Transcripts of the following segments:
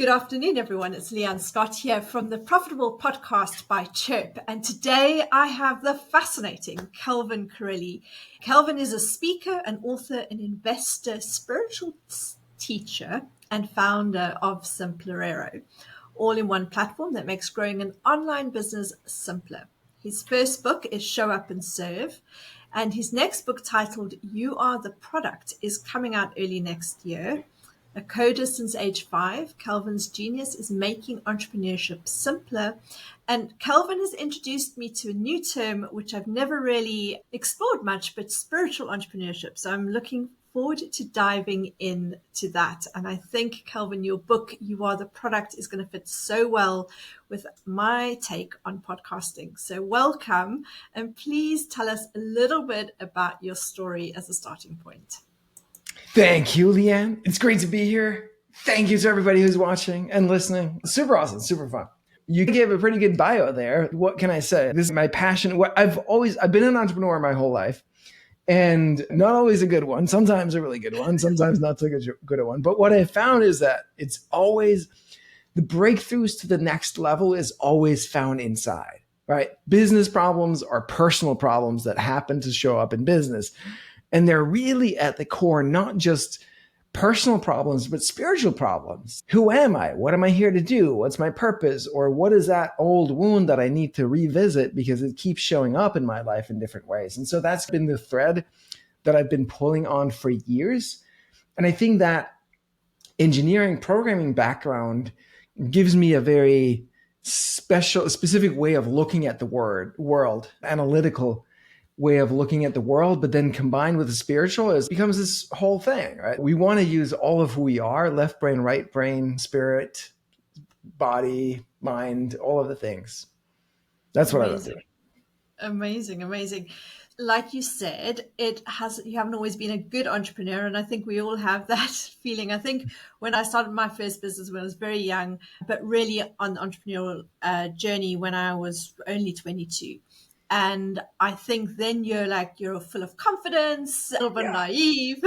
Good afternoon, everyone. It's Leanne Scott here from the Profitable Podcast by Chirp. And today I have the fascinating Calvin Correli. Calvin is a speaker, an author, an investor, spiritual teacher, and founder of Simplero, all in one platform that makes growing an online business simpler. His first book is Show Up and Serve. And his next book, titled You Are the Product, is coming out early next year. A coder since age 5, Calvin's genius is making entrepreneurship simpler. And Calvin has introduced me to a new term, which I've never really explored much, but spiritual entrepreneurship. So I'm looking forward to diving into that. And I think, Calvin, your book, You Are the Product, is going to fit so well with my take on podcasting. So welcome, and please tell us a little bit about your story as a starting point. Thank you, Leanne. It's great to be here. Thank you to everybody who's watching and listening. Super awesome, super fun. You gave a pretty good bio there. What can I say? This is my passion. I've been an entrepreneur my whole life, and not always a good one. Sometimes a really good one, sometimes not so good a one. But what I found is that it's always the breakthroughs to the next level is always found inside, right? Business problems are personal problems that happen to show up in business. And they're really at the core, not just personal problems, but spiritual problems. Who am I? What am I here to do? What's my purpose? Or what is that old wound that I need to revisit because it keeps showing up in my life in different ways? And so that's been the thread that I've been pulling on for years. And I think that engineering programming background gives me a very specific way of looking at the world, analytical way of looking at the world, but then combined with the spiritual, it becomes this whole thing, right? We want to use all of who we are, left brain, right brain, spirit, body, mind, all of the things. That's what I love doing. Amazing. Like you said, you haven't always been a good entrepreneur. And I think we all have that feeling. I think when I started my first business when I was very young, but really on the entrepreneurial journey when I was only 22. And I think then you're full of confidence, a little bit naive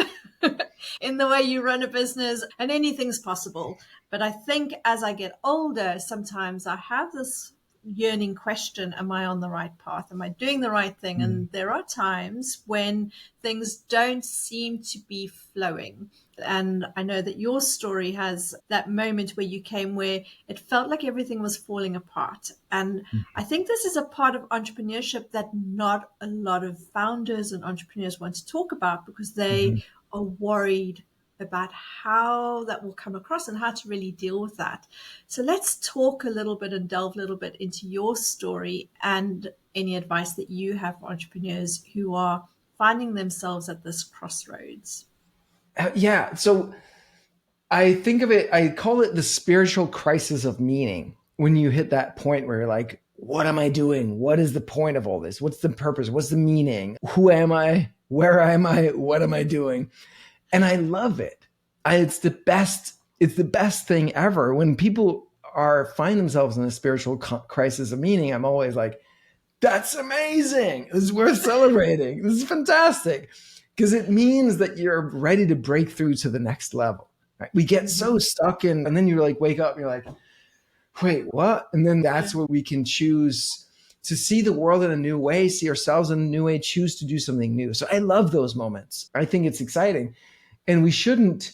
in the way you run a business, and anything's possible. But I think as I get older, sometimes I have this yearning question, am I on the right path? Am I doing the right thing? And there are times when things don't seem to be flowing. And I know that your story has that moment where you came where it felt like everything was falling apart. And I think this is a part of entrepreneurship that not a lot of founders and entrepreneurs want to talk about because they are worried about how that will come across and how to really deal with that. So let's talk a little bit and delve a little bit into your story and any advice that you have for entrepreneurs who are finding themselves at this crossroads. So I think of it, I call it the spiritual crisis of meaning. When you hit that point where you're like, what am I doing? What is the point of all this? What's the purpose? What's the meaning? Who am I? Where am I? What am I doing? And I love it. It's the best thing ever. When people find themselves in a spiritual crisis of meaning, I'm always like, that's amazing. This is worth celebrating. This is fantastic. Because it means that you're ready to break through to the next level. Right? We get so stuck in, and then you wake up and you're like, wait, what? And then that's where we can choose to see the world in a new way, see ourselves in a new way, choose to do something new. So I love those moments. I think it's exciting. And we shouldn't,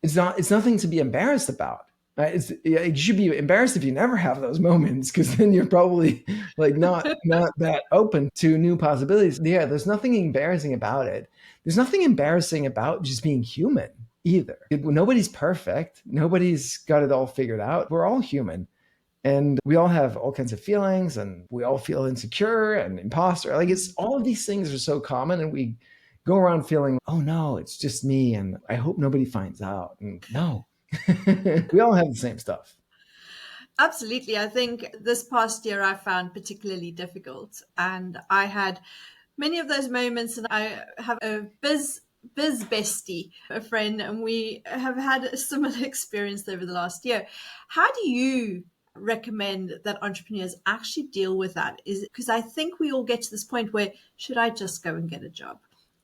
it's nothing to be embarrassed about. Right? You should be embarrassed if you never have those moments, because then you're probably not that open to new possibilities. Yeah, there's nothing embarrassing about it. There's nothing embarrassing about just being human either. Nobody's perfect. Nobody's got it all figured out. We're all human. And we all have all kinds of feelings, and we all feel insecure and imposter. It's all of these things are so common, and we go around feeling, oh no, it's just me, and I hope nobody finds out. And no, we all have the same stuff. Absolutely. I think this past year I found particularly difficult, and I had many of those moments, and I have a biz bestie, a friend, and we have had a similar experience over the last year. How do you recommend that entrepreneurs actually deal with that? Is because I think we all get to this point where, should I just go and get a job?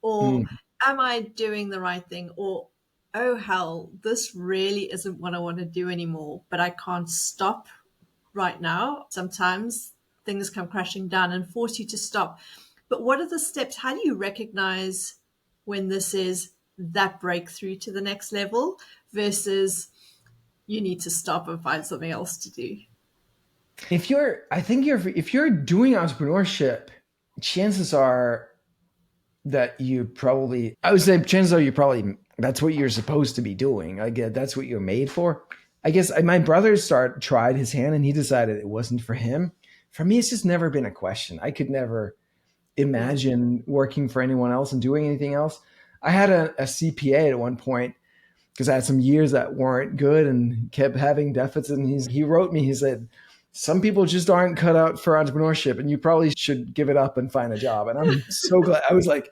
Or am I doing the right thing? Or oh hell, this really isn't what I want to do anymore, but I can't stop right now. Sometimes things come crashing down and force you to stop. But what are the steps? How do you recognize when this is that breakthrough to the next level versus you need to stop and find something else to do? If you're doing entrepreneurship, chances are that you probably, I would say chances are you probably, that's what you're supposed to be doing. I get that's what you're made for. I guess my brother tried his hand and he decided it wasn't for him. For me, it's just never been a question. I could never Yeah. imagine working for anyone else and doing anything else. I had a CPA at one point because I had some years that weren't good and kept having deficits. And he wrote me, he said, some people just aren't cut out for entrepreneurship and you probably should give it up and find a job. And I'm so glad. I was like,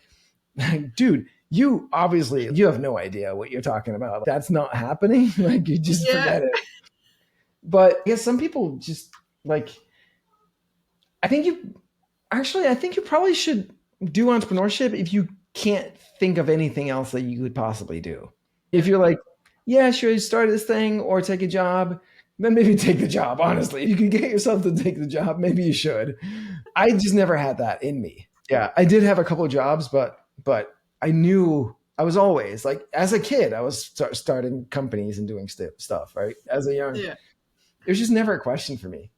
dude, you obviously, you have no idea what you're talking about. That's not happening. Like you just Yeah. forget it. But I guess some people just like, I think you I think you probably should do entrepreneurship if you can't think of anything else that you could possibly do. If Yeah. you're like, yeah, sure, start this thing or take a job, then maybe take the job. Honestly, if you can get yourself to take the job, maybe you should. I just never had that in me. Yeah, I did have a couple of jobs, but I knew I was always like, as a kid, I was starting companies and doing stuff. Right, as a young, Yeah. it was just never a question for me.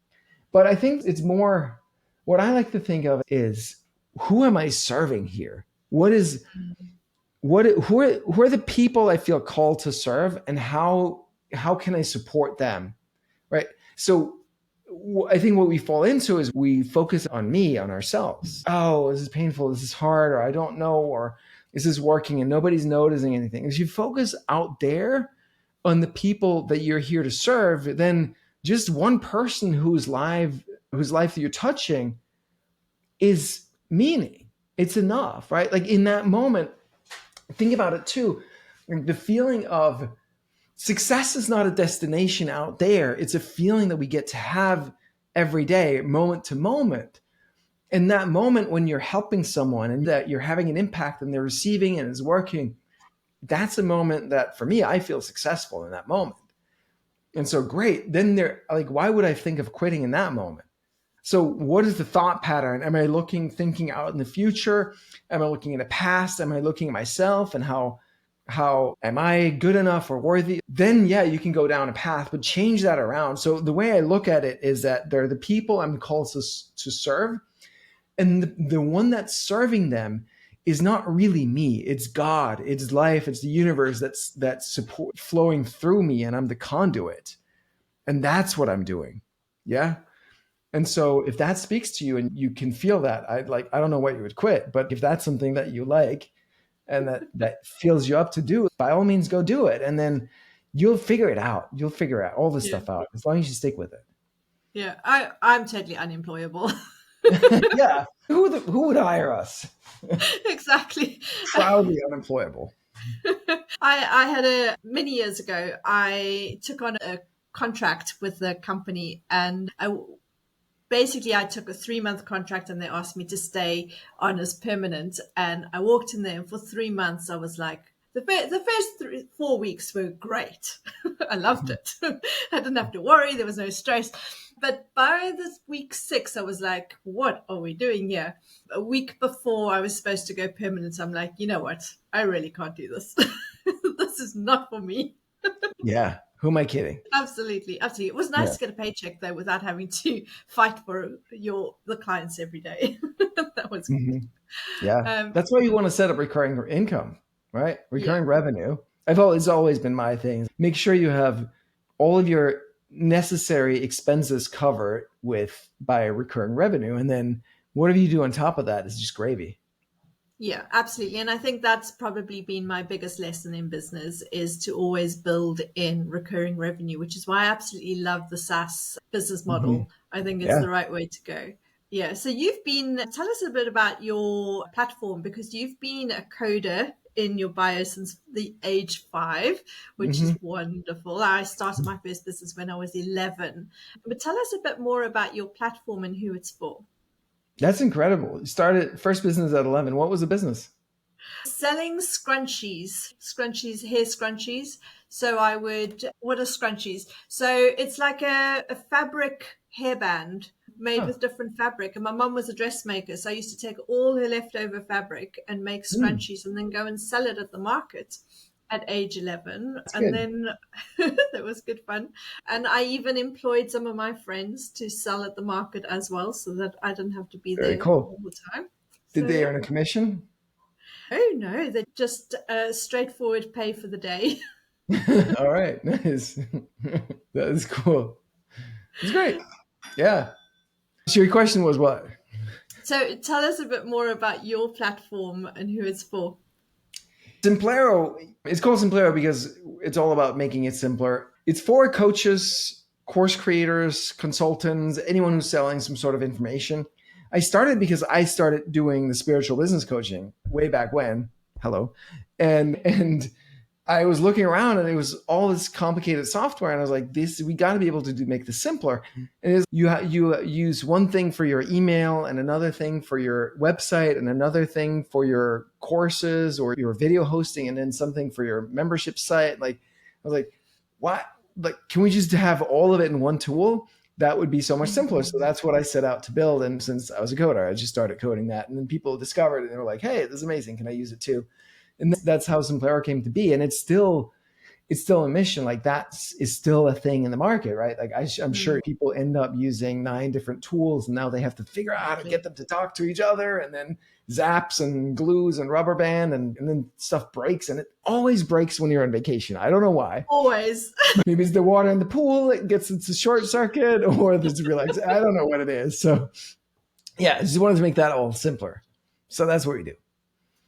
But I think it's more what I like to think of is who am I serving here? What is who are the people I feel called to serve and how can I support them? Right? So I think what we fall into is we focus on me, on ourselves. Oh, this is painful, this is hard, or I don't know, or this is working and nobody's noticing anything. As you focus out there on the people that you're here to serve, then just one person whose life that you're touching is meaning. It's enough, right? Like in that moment, think about it too. The feeling of success is not a destination out there. It's a feeling that we get to have every day, moment to moment. And that moment when you're helping someone and that you're having an impact and they're receiving and it's working, that's a moment that for me, I feel successful in that moment. And so great. Then they're like, why would I think of quitting in that moment? So what is the thought pattern? Am I thinking out in the future? Am I looking in the past? Am I looking at myself and how am I good enough or worthy? Then yeah, you can go down a path, but change that around. So the way I look at it is that they're the people I'm called to serve. And the one that's serving them is not really me. It's God, it's life, it's the universe that's support flowing through me, and I'm the conduit. And that's what I'm doing. Yeah. And so if that speaks to you and you can feel that, I don't know what you would quit, but if that's something that you like and that fills you up to do, by all means go do it. And then you'll figure it out. You'll figure out all this Yeah. stuff out as long as you stick with it. Yeah. I'm totally unemployable. Yeah. Who would hire us? Exactly. Proudly unemployable. I had many years ago, I took on a contract with the company and I took a 3-month contract and they asked me to stay on as permanent. And I walked in there and for 3 months, I was like, the first 4 weeks were great. I loved it. I didn't have to worry. There was no stress. But by the week 6, I was like, what are we doing here? A week before I was supposed to go permanent, I'm like, you know what? I really can't do this. This is not for me. Yeah. Who am I kidding? Absolutely, absolutely. It was nice Yeah. to get a paycheck though, without having to fight for the clients every day. That was good. Mhm. Yeah. Um, That's why you want to set up recurring income, right? yeah, Recurring revenue. It's always been my thing. Make sure you have all of your necessary expenses covered by recurring revenue. And then whatever you do on top of that is just gravy. yeah, absolutely. And I think that's probably been my biggest lesson in business is to always build in recurring revenue, which is why I absolutely love the SaaS business Hmm. model. I think it's Yeah. the right way to go. Yeah. So tell us a bit about your platform because you've been a coder in your bio since the age 5, which Hmm. is wonderful. I started my first business when I was 11. But tell us a bit more about your platform and who it's for. That's incredible. You started first business at 11. What was the business? Selling scrunchies, hair scrunchies. So what are scrunchies? So it's like a fabric hairband made Huh. with different fabric. And my mum was a dressmaker, so I used to take all her leftover fabric and make Mm, scrunchies and then go and sell it at the market at age 11. that's And good. then that was good fun. And I even employed some of my friends to sell at the market as well, so that I didn't have to be Very there cool. all the time. Did So they yeah. earn a commission? Oh no, they're just straightforward pay for the day. All right, nice. That is cool. It's great. Yeah. So your question was what? So tell us a bit more about your platform and who it's for. Simplero, it's called Simplero because it's all about making it simpler. It's for coaches, course creators, consultants, anyone who's selling some sort of information. I started because I started doing the spiritual business coaching way back when. Hello. And I was looking around and it was all this complicated software, and I was like, "This we got to be able to make this simpler." And you use one thing for your email, and another thing for your website, and another thing for your courses or your video hosting, and then something for your membership site. Like, I was like, "What? Like, can we just have all of it in one tool? That would be so much simpler." So that's what I set out to build. And since I was a coder, I just started coding that, and then people discovered it and they were like, "Hey, this is amazing! Can I use it too?" And that's how Simplero came to be. And it's still a mission. Like that is still a thing in the market, right? Like I'm sure Mm, people end up using 9 different tools, and now they have to figure out how to get exactly. them to talk to each other, and then zaps and glues and rubber band, and then stuff breaks, and it always breaks when you're on vacation. I don't know why. Always. Maybe it's the water in the pool, it's a short circuit, or there's relax. I don't know what it is. So yeah, I just wanted to make that all simpler. So that's what we do.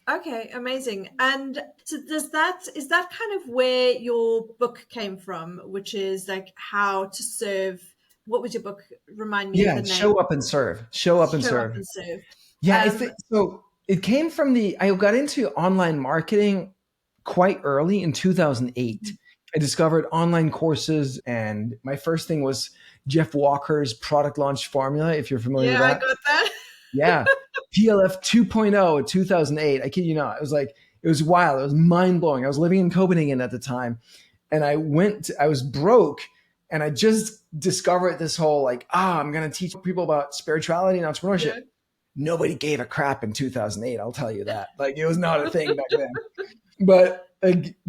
Okay, amazing. And so is that kind of where your book came from, which is like how to serve, what was your book? Remind me Yeah, the name. show up and serve. Show up and Show up serve. and serve. Yeah, I Um, think so. It came from I got into online marketing quite early in 2008. I discovered online courses, and my first thing was Jeff Walker's product launch formula, if you're familiar with yeah, I that. got that. Yeah. PLF 2.0 2008. I kid you not. It was wild. It was mind blowing. I was living in Copenhagen at the time, and I was broke, and I just discovered this whole like, I'm going to teach people about spirituality and entrepreneurship. Yeah. Nobody gave a crap in 2008. I'll tell you that. Like, it was not a thing back then. But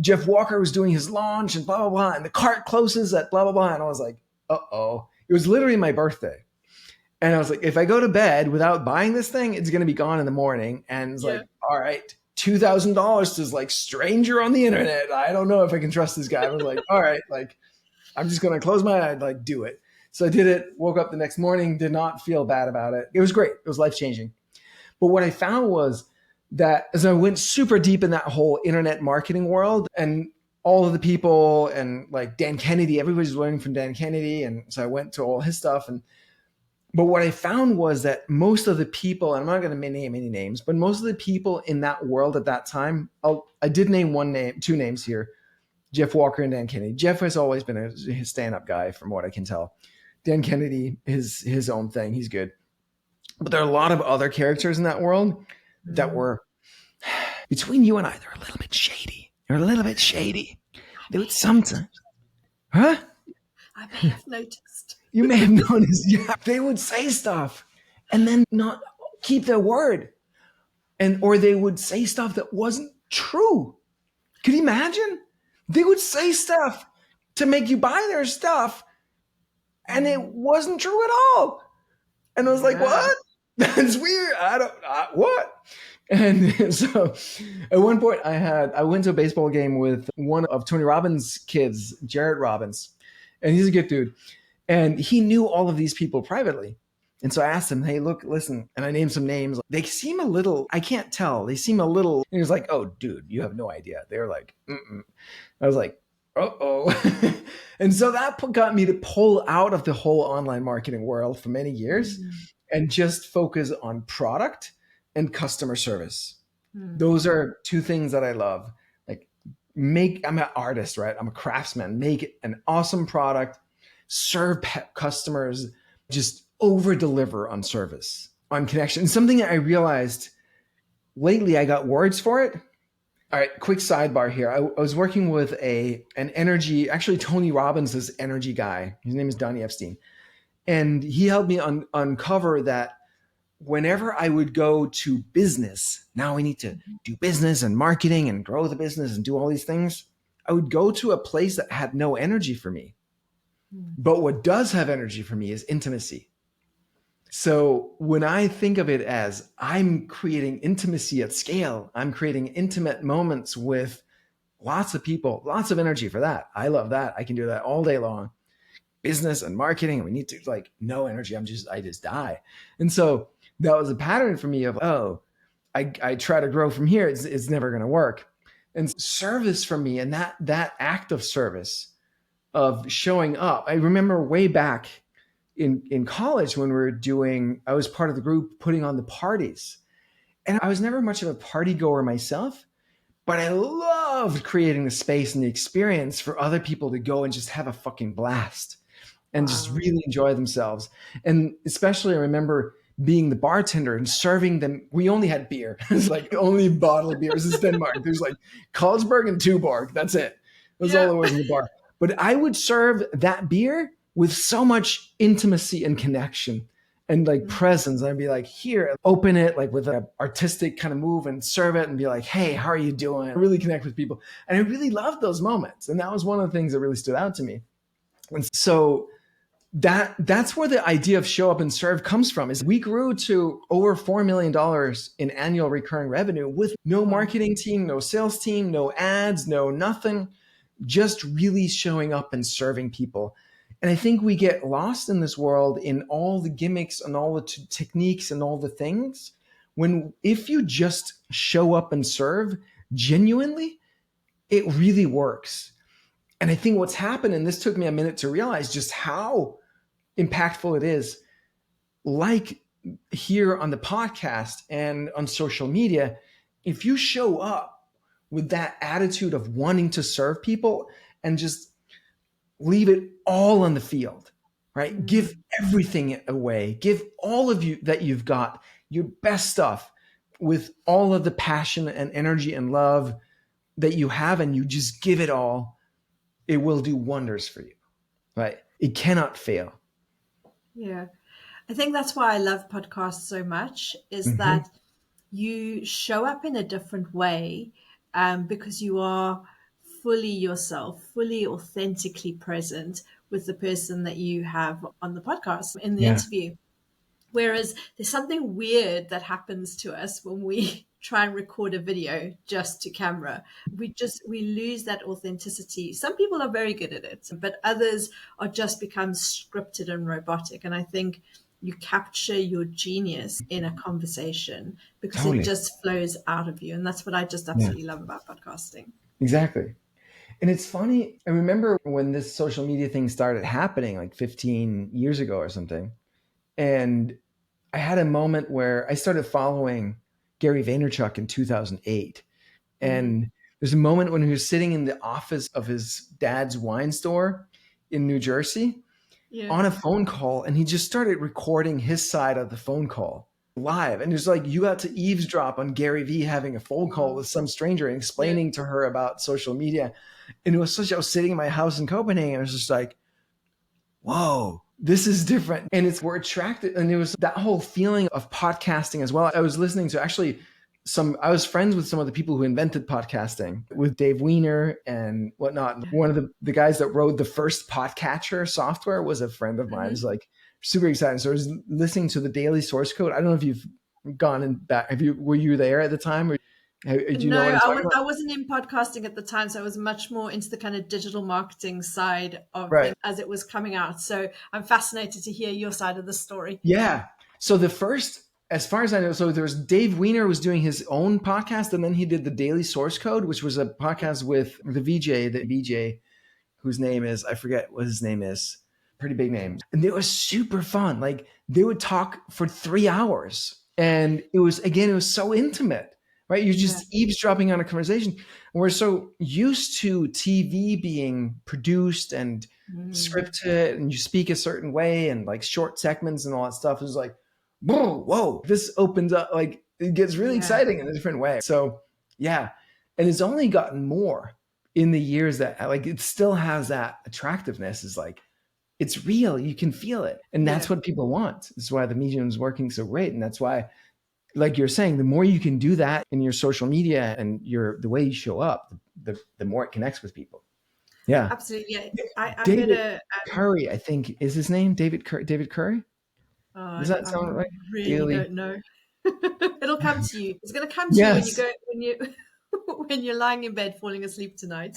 Jeff Walker was doing his launch and blah, blah, blah. And the cart closes at blah, blah, blah. And I was like, uh-oh. It was literally my birthday. And I was like, if I go to bed without buying this thing, it's going to be gone in the morning. And it's Yeah. like, all right, $2,000 to like stranger on the internet. I don't know if I can trust this guy. I was like, all right, like I'm just going to close my eyes, like do it. So I did it, woke up the next morning, did not feel bad about it. It was great. It was life changing. But what I found was that as I went super deep in that whole internet marketing world, and all of the people and like Dan Kennedy, everybody's learning from Dan Kennedy. And so I went to all his stuff. But what I found was that most of the people, and I'm not going to name any names, but most of the people in that world at that time, I did name two names here, Jeff Walker and Dan Kennedy. Jeff has always been a stand-up guy from what I can tell. Dan Kennedy is his own thing. He's good. But there are a lot of other characters in that world that Mm. were, between you and I, they're a little bit shady. They're a little bit shady. They would sometimes, huh? I may have noticed. You may have noticed, yeah, they would say stuff and then not keep their word. Or they would say stuff that wasn't true. Can you imagine? They would say stuff to make you buy their stuff, and it wasn't true at all. And I was like, Yeah. what? That's weird. What? And so at one point I went to a baseball game with one of Tony Robbins' kids, Jared Robbins, and he's a good dude. And he knew all of these people privately. And so I asked him, hey, look, listen. And I named some names. They seem a little, I can't tell. They seem a little, and he was like, oh, dude, you have no idea. They're like, mm-mm. I was like, uh-oh. And so that got me to pull out of the whole online marketing world for many years Mm. and just focus on product and customer service. Mm. Those are two things that I love. Like I'm an artist, right? I'm a craftsman. Make an awesome product, serve customers, just over deliver on service, on connection. And something that I realized lately I got words for it. All right, quick sidebar here. I was working with an energy, actually Tony Robbins' this energy guy. His name is Donnie Epstein. And he helped me uncover that whenever I would go to business, now we need to do business and marketing and grow the business and do all these things. I would go to a place that had no energy for me. But what does have energy for me is intimacy. So when I think of it as I'm creating intimacy at scale, I'm creating intimate moments with lots of people, lots of energy for that. I love that. I can do that all day long. Business and marketing, we need to like no energy. I just die. And so that was a pattern for me of, oh, I try to grow from here. It's never going to work. And service for me and that act of service of showing up. I remember way back in college when I was part of the group putting on the parties. And I was never much of a party goer myself, but I loved creating the space and the experience for other people to go and just have a fucking blast and just really enjoy themselves. And especially I remember being the bartender and serving them. We only had beer. It's like only bottled beer. This is Denmark. There's like Carlsberg and Tuborg. That's it. That's all there was in the bar. But I would serve that beer with so much intimacy and connection and like presence. I'd be like, here, open it like with an artistic kind of move and serve it and be like, hey, how are you doing? I really connect with people. And I really loved those moments. And that was one of the things that really stood out to me. And so that's where the idea of show up and serve comes from. Is we grew to over $4 million in annual recurring revenue with no marketing team, no sales team, no ads, no nothing, just really showing up and serving people. And I think we get lost in this world in all the gimmicks and all the techniques and all the things. If you just show up and serve genuinely, it really works. And I think what's happened, and this took me a minute to realize just how impactful it is, like here on the podcast and on social media, if you show up with that attitude of wanting to serve people and just leave it all on the field, right? Give everything away. Give all of you that you've got, your best stuff with all of the passion and energy and love that you have, and you just give it all. It will do wonders for you, right? It cannot fail. Yeah. I think that's why I love podcasts so much, is that you show up in a different way because you are fully yourself, fully authentically present with the person that you have on the podcast in the interview. Whereas there's something weird that happens to us when we try and record a video just to camera. We lose that authenticity. Some people are very good at it, but others are just become scripted and robotic. And I think you capture your genius in a conversation because it just flows out of you. And that's what I just absolutely love about podcasting. Exactly. And it's funny. I remember when this social media thing started happening like 15 years ago or something. And I had a moment where I started following Gary Vaynerchuk in 2008. And there's a moment when he was sitting in the office of his dad's wine store in New Jersey on a phone call. And he just started recording his side of the phone call live. And it's like, you got to eavesdrop on Gary Vee having a phone call with some stranger and explaining to her about social media. And it was I was sitting in my house in Copenhagen. And I was just like, whoa, this is different. And we're attracted. And it was that whole feeling of podcasting as well. I was listening to I was friends with some of the people who invented podcasting, with Dave Wiener and whatnot. One of the guys that wrote the first Podcatcher software was a friend of mine. It's like super exciting. So I was listening to the daily source code. I don't know if you've gone in back. Were you there at the time? Or do you know what I'm talking about? I wasn't in podcasting at the time, so I was much more into the kind of digital marketing side of it as it was coming out. So I'm fascinated to hear your side of the story. Yeah. So as far as I know, so there was Dave Wiener was doing his own podcast, and then he did the Daily Source Code, which was a podcast with the VJ, whose name is, I forget what his name is, pretty big name. And it was super fun. Like they would talk for 3 hours, and it was so intimate. Right? You're just eavesdropping on a conversation. And we're so used to TV being produced and scripted, and you speak a certain way and like short segments and all that stuff. It's like, whoa, this opens up. Like It gets really Yeah. exciting in a different way. So yeah. And it's only gotten more in the years that like it still has that attractiveness, is like it's real, you can feel it. And that's Yeah. what people want. That's why the medium is working so great. And that's why, like you're saying, the more you can do that in your social media and the way you show up, the more it connects with people. Yeah. Absolutely. Yeah. I David better. Curry, I think is his name. David Curry. Does that I sound right? really Daily. don't know. It'll come to you. It's going to come to you when you Yes. go when you when you're lying in bed falling asleep tonight.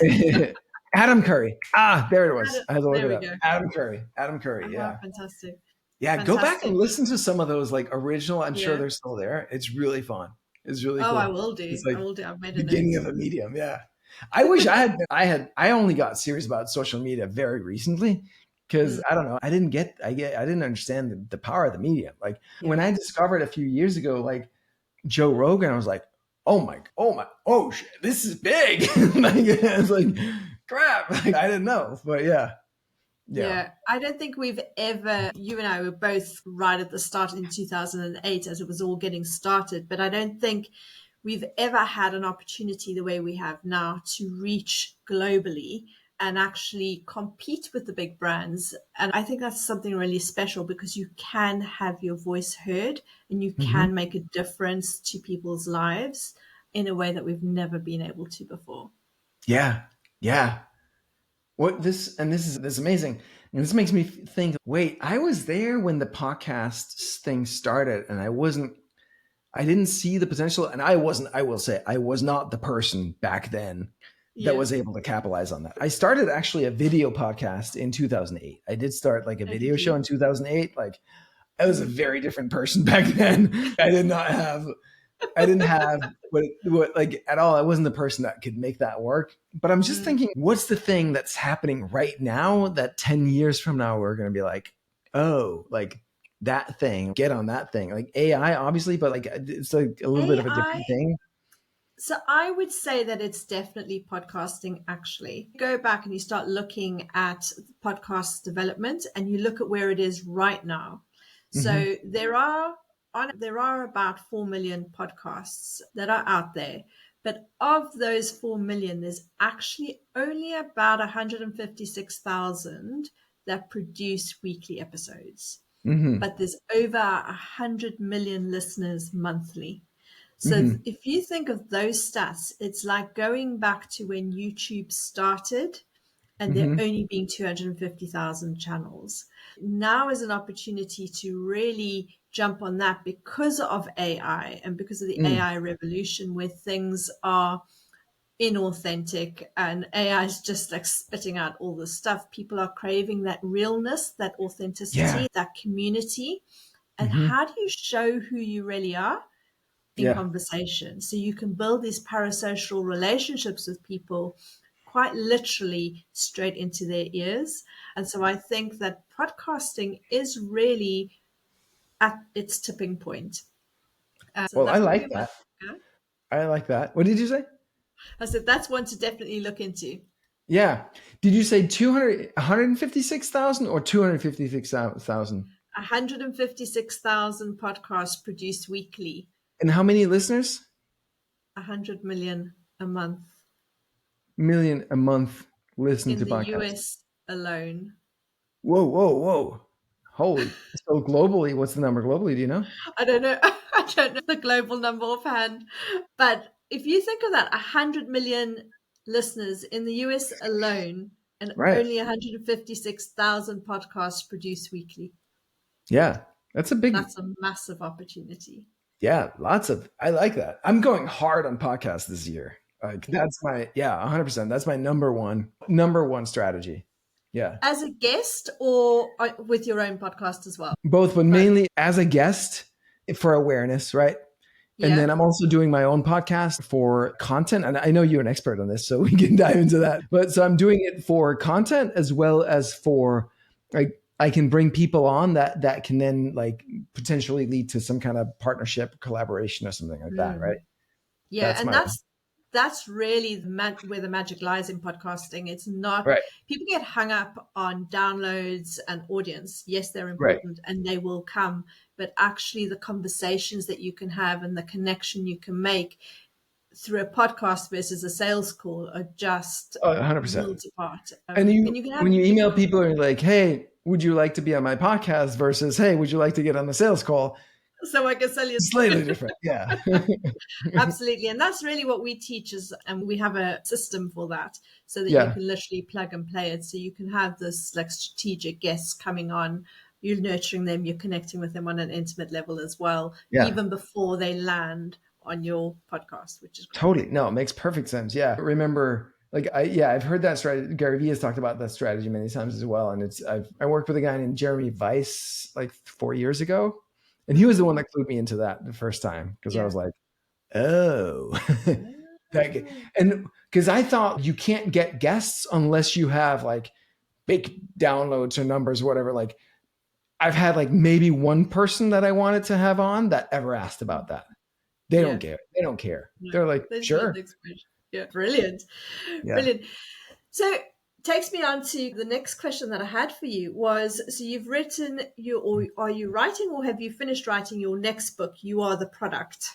Adam Curry. Ah, there it was. I had to look There it we up. go. Adam Curry. Adam Curry. Ah, Yeah. fantastic. Yeah. Go back and Fantastic. listen to some of those like original. I'm sure Yeah. they're still there. It's really fun. It's really Oh, I cool. will do. It's I like will do. I've made a note. beginning of a medium. Yeah. I wish I only got serious about social media very recently because Mm, I don't know. I didn't understand the power of the medium. Like when yeah. I discovered a few years ago, like Joe Rogan, I was like, oh shit, this is big. Like, it's like crap. Like, I didn't know, but yeah. Yeah. Yeah, I don't think we've ever, you and I were both right at the start in 2008 as it was all getting started, but I don't think we've ever had an opportunity the way we have now to reach globally and actually compete with the big brands. And I think that's something really special because you can have your voice heard and you Mhm. can make a difference to people's lives in a way that we've never been able to before. Yeah. Yeah. This is amazing. And this makes me think, wait, I was there when the podcast thing started and I didn't see the potential. And I will say, I was not the person back then that Yeah, was able to capitalize on that. I started actually a video podcast in 2008. I did start like a as you video show do. in 2008. Like I was a Mm, very different person back then. I didn't have what like at all. I wasn't the person that could make that work. But I'm just mm. thinking, what's the thing that's happening right now that 10 years from now we're going to be like, oh, like that thing, get on that thing. Like AI, obviously, but like it's like a little bit of a AI. different thing. So I would say that it's definitely podcasting, actually. Go back and you start looking at podcast development and you look at where it is right now. Hmm. So there are about 4 million podcasts that are out there. But of those 4 million, there's actually only about 156,000 that produce weekly episodes. Hmm. But there's over 100 million listeners monthly. So Hmm. if you think of those stats, it's like going back to when YouTube started and there Hmm. only being 250,000 channels. Now is an opportunity to really jump on that because of AI and because of the Mm. AI revolution where things are inauthentic and AI is just like spitting out all this stuff. People are craving that realness, that Yeah. authenticity, that community. And Hmm. how do you show who you really are? In Yeah. conversation. So you can build these parasocial relationships with people quite literally straight into their ears. And so I think that podcasting is really at its tipping point. So Well, I that would be like one. that. I like that. What did you say? I said that's one to definitely look into. Yeah. Did you say 156,000 or 256,000? 156,000 podcasts produced weekly, And how many listeners? 100 million a month Million a month listen in to the podcasts. US alone. Whoa, whoa, whoa. Holy. So globally, what's the number globally? Do you know? I don't know. I don't know the global number offhand, but if you think of that, 100 million listeners in the US alone, and Right. only 156,000 podcasts produced weekly. Yeah. That's a big, That's a massive opportunity. yeah, lots of, I like that. I'm going hard on podcasts this year. Like that's my, yeah, 100%. That's my number one strategy. Yeah. As a guest or with your own podcast as well? Both, but Both. mainly as a guest for awareness, right? And Yeah. then I'm also doing my own podcast for content. And I know you're an expert on this, so we can dive into that. But so I'm doing it for content as well as for like I can bring people on that can then like potentially lead to some kind of partnership, collaboration or something like that, right? Mm. Yeah, That's and my that's that's really where the magic lies in podcasting. It's not, Right. people get hung up on downloads and audience. Yes, they're Right. important and they will come, but actually the conversations that you can have and the connection you can make through a podcast versus a sales call are just 100%. worlds apart. And And you can when have, you email people and you're like, hey, would you like to be on my podcast versus, hey, would you like to get on the sales call? so I can sell you. Slightly different. Yeah. Absolutely. And that's really what we teach is, and we have a system for that so that you Yeah. can literally plug and play it. So you can have this like strategic guests coming on, you're nurturing them, you're connecting with them on an intimate level as well, Yeah. even before they land on your podcast, which is great. Totally. No, it makes perfect sense. Yeah. Remember, like, I've heard that strategy. Gary Vee has talked about that strategy many times as well. And I worked with a guy named Jeremy Weiss like 4 years ago. And he was the one that clued me into that the first time because I was like, oh, and because I thought you can't get guests unless you have like big downloads or numbers, whatever. Like I've had like maybe one person that I wanted to have on that ever asked about that. They don't care. They don't care. No, they're like, sure. Yeah, brilliant. Yeah. Brilliant. So takes me on to the next question that I had for you was, so you've written or are you writing or have you finished writing your next book, You Are the Product?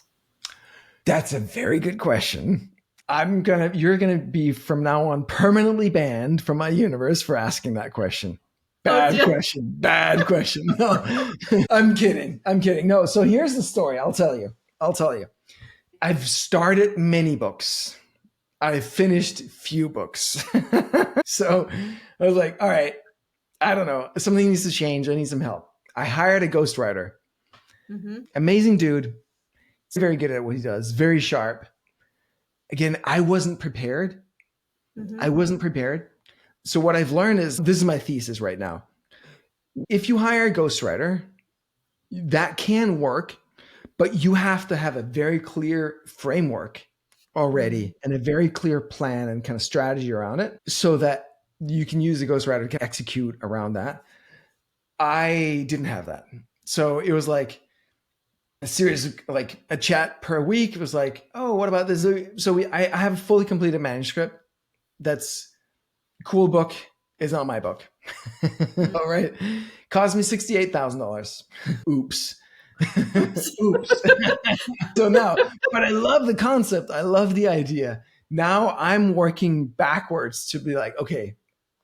That's a very good question. You're gonna be from now on permanently banned from my universe for asking that question. Bad question. Bad question. No, I'm kidding. No, so here's the story. I'll tell you. I've started many books. I've finished few books. So I was like, all right, I don't know. Something needs to change. I need some help. I hired a ghostwriter. Amazing dude. He's very good at what he does. Very sharp. Again, I wasn't prepared. So what I've learned is, this is my thesis right now. If you hire a ghostwriter, that can work, but you have to have a very clear framework already and a very clear plan and kind of strategy around it so that you can use a ghostwriter to execute around that. I didn't have that. So it was like a series, like a chat per week. It was like, oh, what about this? So I have a fully completed manuscript. That's a cool book. Is not my book. All right. Cost me $68,000. Oops. Oops. So now, but I love the concept. I love the idea. Now I'm working backwards to be like, okay,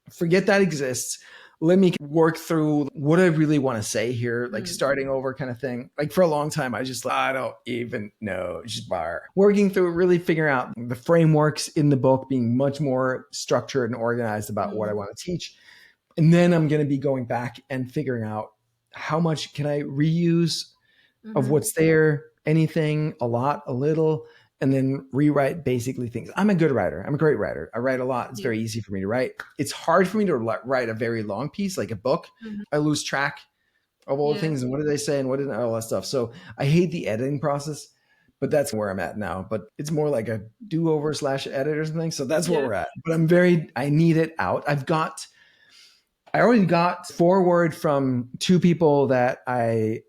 forget that exists. Let me work through what I really want to say here, like starting over kind of thing. Like for a long time, I don't even know. Just working through really figuring out the frameworks in the book, being much more structured and organized about what I want to teach. And then I'm going to be going back and figuring out how much can I reuse of what's there, anything, a lot, a little, and then rewrite basically things. I'm a good writer. I'm a great writer. I write a lot. It's very easy for me to write. It's hard for me to write a very long piece, like a book. I lose track of all the things and what did they say and what did all that stuff. So I hate the editing process, but that's where I'm at now. But it's more like a do-over / edit or something. So that's where we're at. But I need it out. I already got forward from two people that I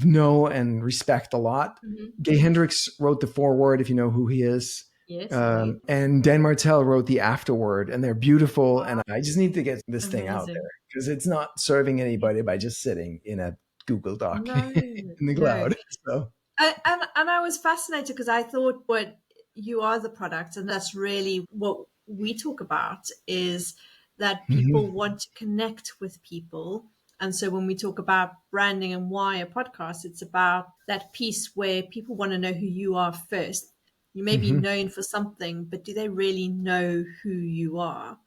know and respect a lot. Gay Hendricks wrote the foreword, if you know who he is. Yes. And Dan Martell wrote the afterword, and they're beautiful. Wow. And I just need to get this thing out there because it's not serving anybody by just sitting in a Google Doc in the cloud. So. And I was fascinated because I thought what You Are the Product, and that's really what we talk about, is that people want to connect with people. And so when we talk about branding and why a podcast, it's about that piece where people want to know who you are first. You may be known for something, but do they really know who you are?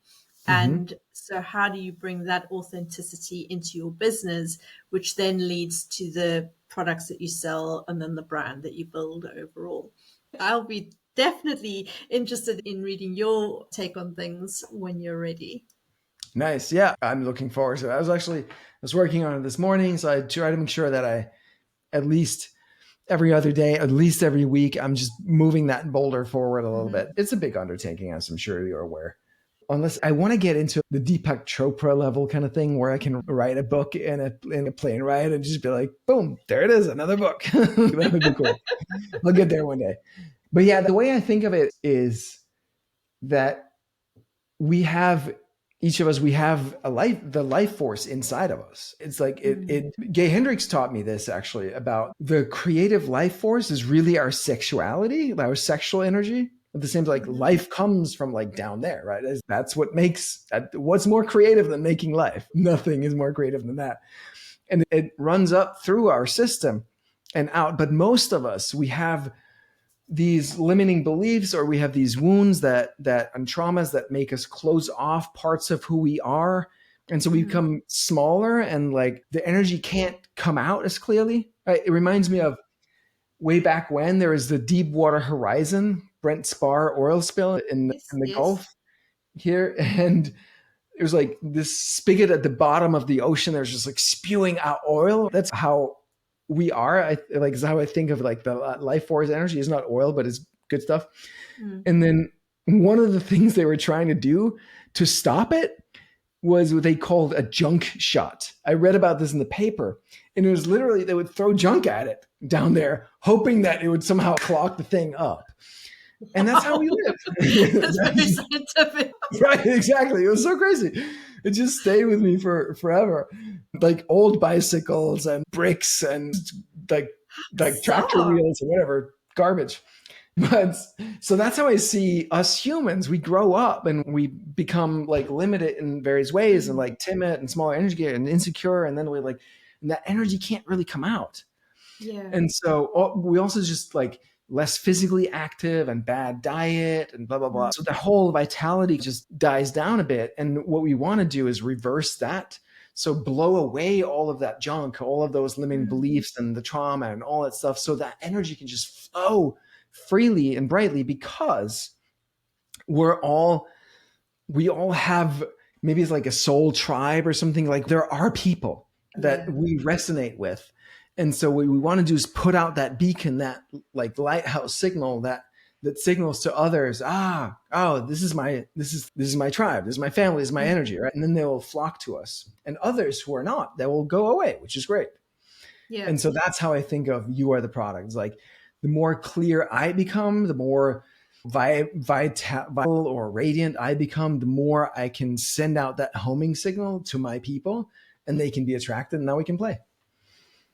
And so how do you bring that authenticity into your business, which then leads to the products that you sell and then the brand that you build overall? I'll be definitely interested in reading your take on things when you're ready. Nice. Yeah, I'm looking forward to it. I was working on it this morning, so I try to make sure that I, at least every other day, at least every week, I'm just moving that boulder forward a little bit. It's a big undertaking, as I'm sure you're aware. Unless I want to get into the Deepak Chopra level kind of thing where I can write a book in a plane ride and just be like, boom, there it is, another book. That would be cool. I'll get there one day. But yeah, the way I think of it is that we have, each of us, we have the life force inside of us. It's like Gay Hendricks taught me this actually, about the creative life force is really our sexuality, our sexual energy. At the same, like life comes from like down there, right? That's what makes, what's more creative than making life? Nothing is more creative than that. And it runs up through our system and out. But most of us, we have these limiting beliefs, or we have these wounds and traumas that make us close off parts of who we are. And so we become smaller, and like the energy can't come out as clearly. Right? It reminds me of way back when there was the Deepwater Horizon, Brent Spar oil spill in the Gulf here. And it was like this spigot at the bottom of the ocean. There's just like spewing out oil. That's how we are. Is how I think of like the life force energy. Is not oil, but it's good stuff. And then one of the things they were trying to do to stop it was what they called a junk shot. I read about this in the paper, and it was literally they would throw junk at it down there, hoping that it would somehow clog the thing up. And that's how we live. That's very scientific. Right, exactly. It was so crazy. It just stayed with me for forever. Like old bicycles and bricks and like tractor wheels or whatever, garbage. But so that's how I see us humans. We grow up and we become like limited in various ways, and like timid and smaller energy and insecure, and then and that energy can't really come out. Yeah. And so we also just like less physically active and bad diet and blah, blah, blah. So the whole vitality just dies down a bit. And what we want to do is reverse that. So blow away all of that junk, all of those limiting beliefs and the trauma and all that stuff, so that energy can just flow freely and brightly, because we all have, maybe it's like a soul tribe or something. Like there are people that we resonate with. And so what we want to do is put out that beacon, that like lighthouse signal that signals to others, this is my tribe, this is my family, this is my energy, right? And then they will flock to us. And others who are not, they will go away, which is great. Yeah. And so that's how I think of you are the product. It's like the more clear I become, the more vital or radiant I become, the more I can send out that homing signal to my people, and they can be attracted, and now we can play.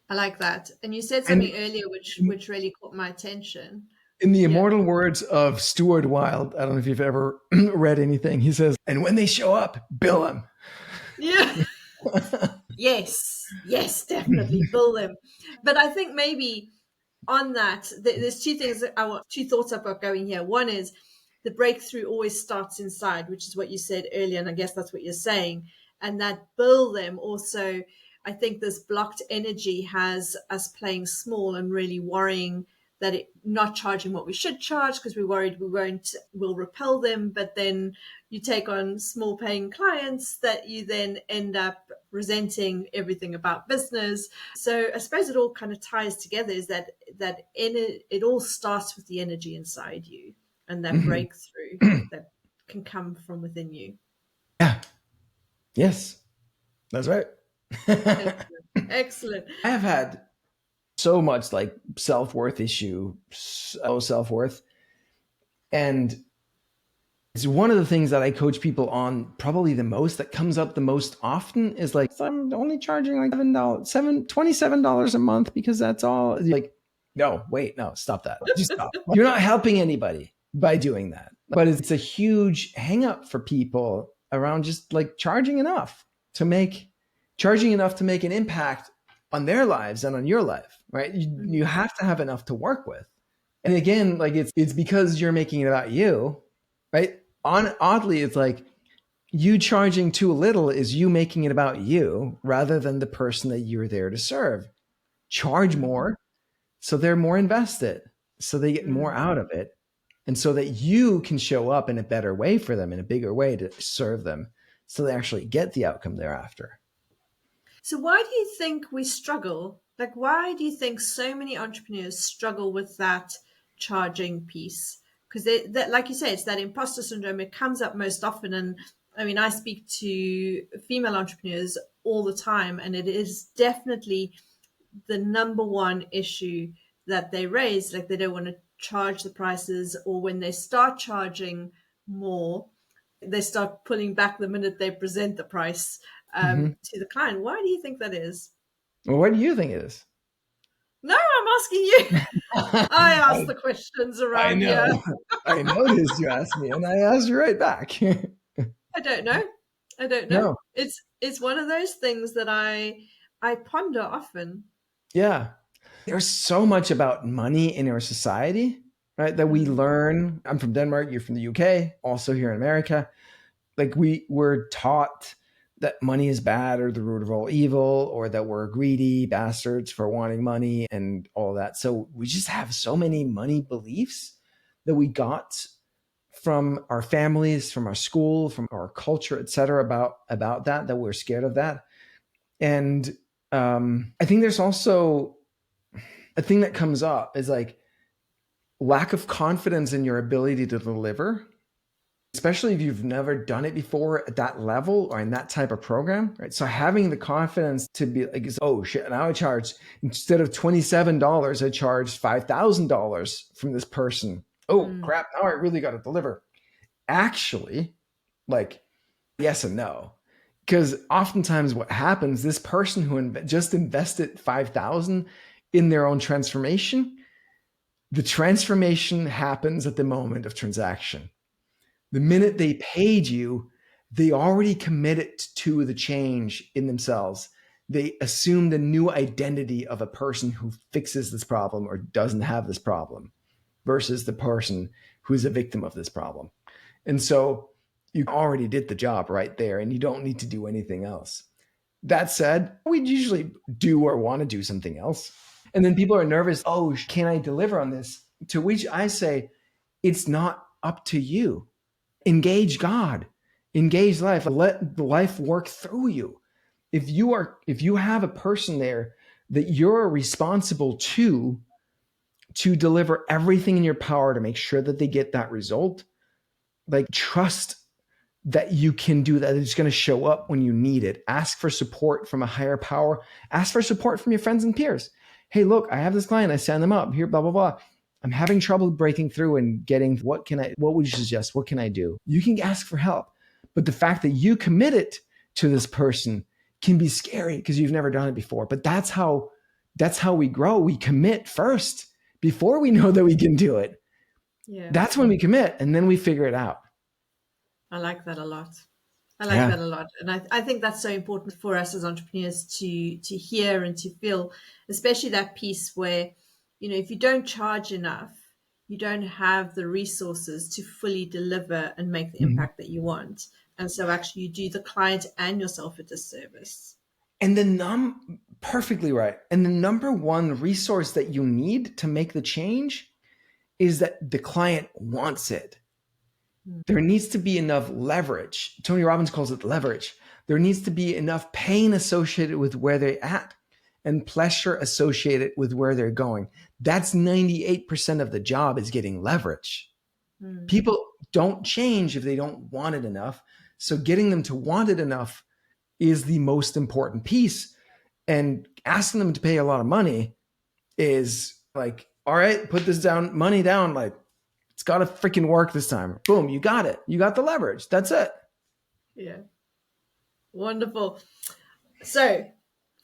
I like that. And you said something earlier which really caught my attention. In the immortal words of Stuart Wilde, I don't know if you've ever read anything, he says, and when they show up, bill them. Yeah. Yes, definitely bill them. But I think maybe on that, there's two thoughts I've got going here. One is the breakthrough always starts inside, which is what you said earlier. And I guess that's what you're saying. And that bill them also, I think this blocked energy has us playing small and really worrying that not charging what we should charge because we're worried we'll repel them. But then you take on small paying clients that you then end up resenting everything about business. So I suppose it all kind of ties together, is that it all starts with the energy inside you and that breakthrough that can come from within you. Yeah. Yes, that's right. Excellent. I have had so much like self-worth issue, self-worth. And it's one of the things that I coach people on probably the most, that comes up the most often, is like, I'm only charging like $27 a month because that's all. Like, no, stop that. Just stop. You're not helping anybody by doing that. But it's a huge hang up for people around just like charging enough to make an impact on their lives and on your life, right? You have to have enough to work with. And again, like it's because you're making it about you, right? Oddly, it's like you charging too little is you making it about you rather than the person that you're there to serve. Charge more so they're more invested, so they get more out of it, and so that you can show up in a better way for them, in a bigger way to serve them, so they actually get the outcome they're after. So why do you think we struggle? Like, why do you think so many entrepreneurs struggle with that charging piece? Because like you say, it's that imposter syndrome. It comes up most often. And I mean, I speak to female entrepreneurs all the time, and it is definitely the number one issue that they raise. Like, they don't want to charge the prices, or when they start charging more, they start pulling back the minute they present the price Mhm. to the client. Why do you think that is? Well, what do you think it is? No, I'm asking you. I ask I, the questions I around know. here. I noticed you asked me, and I asked you right back. I don't know. I don't know. No. It's one of those things that I ponder often. Yeah. There's so much about money in our society, right? That we Mm, learn. I'm from Denmark, you're from the UK, also here in America. Like we were taught that money is bad or the root of all evil, or that we're greedy bastards for wanting money and all that. So we just have so many money beliefs that we got from our families, from our school, from our culture, et cetera, about that we're scared of that. And I think there's also a thing that comes up is like lack of confidence in your ability to deliver, especially if you've never done it before at that level or in that type of program, right? So having the confidence to be like, oh shit, now I charge, instead of $27, I charged $5,000 from this person. Oh mm, crap, now I really got to deliver. Actually, like, yes and no. Because oftentimes what happens, this person who just invested 5,000 in their own transformation, the transformation happens at the moment of transaction. The minute they paid you, they already committed to the change in themselves. They assume the new identity of a person who fixes this problem or doesn't have this problem versus the person who's a victim of this problem. And so you already did the job right there and you don't need to do anything else. That said, we usually do or want to do something else. And then people are nervous. Oh, can I deliver on this? To which I say, it's not up to you. Engage God, engage life, let the life work through you. If you have a person there that you're responsible to deliver everything in your power to make sure that they get that result, like trust that you can do that. It's going to show up when you need it. Ask for support from a higher power. Ask for support from your friends and peers. Hey, look, I have this client. I signed them up here, blah, blah, blah. I'm having trouble breaking through and getting, what would you suggest? What can I do? You can ask for help. But the fact that you committed to this person can be scary because you've never done it before. But that's how we grow. We commit first before we know that we can do it. yeah, That's when we commit and then we figure it out. I like that a lot. I like Yeah. that a lot, and I think that's so important for us as entrepreneurs to hear and to feel, especially that piece where, if you don't charge enough, you don't have the resources to fully deliver and make the Mhm. impact that you want, and so actually you do the client and yourself a disservice. And perfectly right. And the number one resource that you need to make the change is that the client wants it. Mm. There needs to be enough leverage. Tony Robbins calls it leverage. There needs to be enough pain associated with where they're at and pleasure associated with where they're going. That's 98% of the job is getting leverage. Mm. People don't change if they don't want it enough. So getting them to want it enough is the most important piece. And asking them to pay a lot of money is like, all right, put this money down. Like, it's got to freaking work this time. Boom, you got it. You got the leverage. That's it. Yeah, wonderful. So,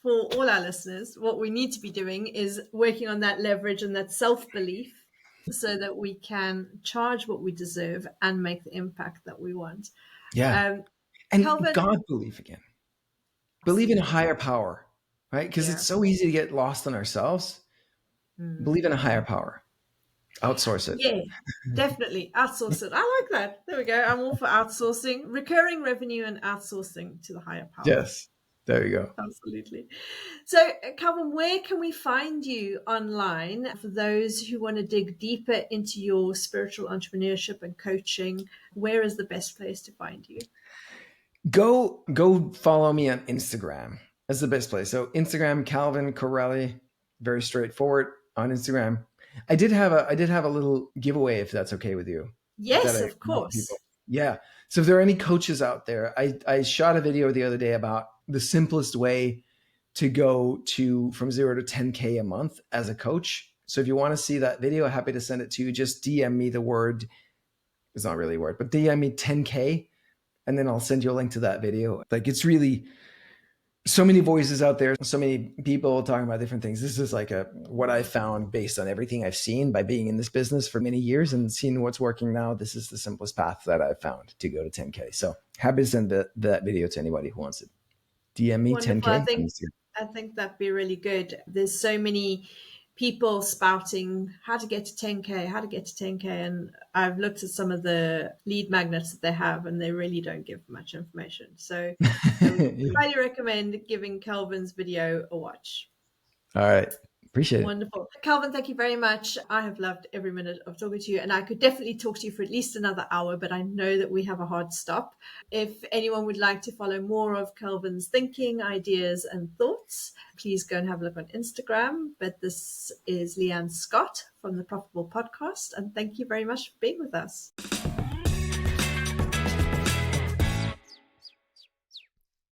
for all our listeners, what we need to be doing is working on that leverage and that self belief so that we can charge what we deserve and make the impact that we want. Yeah. Um, And Calvin, God belief again. Believe in a absolutely. higher power, right? Because Yeah. it's so easy to get lost in ourselves. Mm. Believe in a higher power. Outsource it. Yeah, definitely. Outsource it. I like that. There we go. I'm all for outsourcing, recurring revenue and outsourcing to the higher power. Yes. There you go. Absolutely. So, Calvin, where can we find you online for those who want to dig deeper into your spiritual entrepreneurship and coaching? Where is the best place to find you? Go follow me on Instagram. That's the best place. So Instagram, Calvin Correli, very straightforward on Instagram. I did have a little giveaway if that's okay with you. That Yes, I of want people. course. Yeah. So if there are any coaches out there, I shot a video the other day about the simplest way to go to from 0 to 10K a month as a coach. So if you want to see that video, happy to send it to you. Just DM me the word, it's not really a word, but DM me 10K, and then I'll send you a link to that video. Like, it's really so many voices out there, so many people talking about different things. This is like what I found based on everything I've seen by being in this business for many years and seeing what's working now. This is the simplest path that I've found to go to 10K. So happy to send that video to anybody who wants it. DM me Wonderful. 10K. I think that'd be really good. There's so many people spouting how to get to 10K, how to get to 10K. And I've looked at some of the lead magnets that they have, and they really don't give much information. So I would highly recommend giving Calvin's video a watch. All right. Appreciate it. Wonderful. Calvin, thank you very much. I have loved every minute of talking to you, and I could definitely talk to you for at least another hour, but I know that we have a hard stop. If anyone would like to follow more of Calvin's thinking, ideas, and thoughts, please go and have a look on Instagram. But this is Leanne Scott from the Profitable Podcast, and thank you very much for being with us.